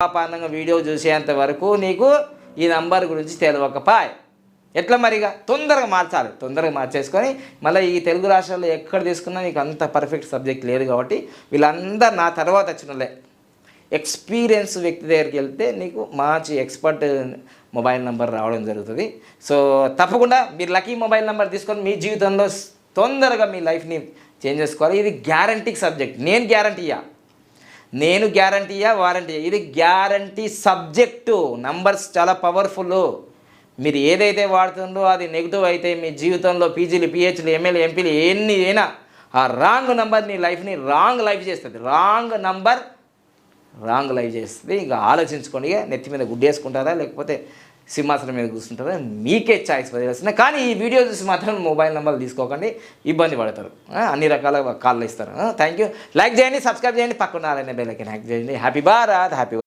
పాపానంగా video చూసేంత వరకు నీకు ఈ నంబర్ గురించి తెలియకపాయ్. ఎట్లా మరిగా తొందరగా మార్చాలి. తొందరగా మార్చేసుకొని మళ్ళీ ఈ తెలుగు రాష్ట్రాల్లో ఎక్కడ తీసుకున్నా నీకు అంత పర్ఫెక్ట్ సబ్జెక్ట్ లేదు కాబట్టి వీళ్ళందరూ నా తర్వాత వచ్చినలే. ఎక్స్పీరియన్స్ వ్యక్తి దగ్గరికి వెళ్తే నీకు మంచి ఎక్స్పర్ట్ మొబైల్ నెంబర్ రావడం జరుగుతుంది. సో తప్పకుండా మీరు లక్కీ మొబైల్ నెంబర్ తీసుకొని మీ జీవితంలో తొందరగా మీ లైఫ్ని చేంజ్ చేసుకోవాలి. ఇది గ్యారంటీ సబ్జెక్ట్. నేను గ్యారంటీ వారంటీ. ఇది గ్యారంటీ సబ్జెక్టు. నంబర్స్ చాలా పవర్ఫుల్. మీరు ఏదైతే వాడుతుందో అది నెగిటివ్ అయితే మీ జీవితంలో పీజీలు, పిహెచ్లు, ఎంఏలు, ఎంపీలు ఎన్ని అయినా ఆ రాంగ్ నంబర్ నీ లైఫ్ని రాంగ్ లైఫ్ చేస్తుంది. రాంగ్ నంబర్ రాంగ్ లైఫ్ చేస్తుంది. ఇక ఆలోచించుకోండి. ఇక నెత్తి మీద గుడ్డేసుకుంటారా లేకపోతే సింహాసనం మీద కూర్చుంటారా మీకే ఛాయిస్ వదిలేస్తున్నా. కానీ ఈ వీడియో చూసి మాత్రం మొబైల్ నెంబర్లు తీసుకోకండి, ఇబ్బంది పడతారు. అన్ని రకాల కాళ్ళు ఇస్తారు. Thank you. లైక్ చేయండి, సబ్స్క్రైబ్ చేయండి, పక్కన బెల్ ఐకాన్ యాక్టివేట్ చేయండి. Happy Bharat, happy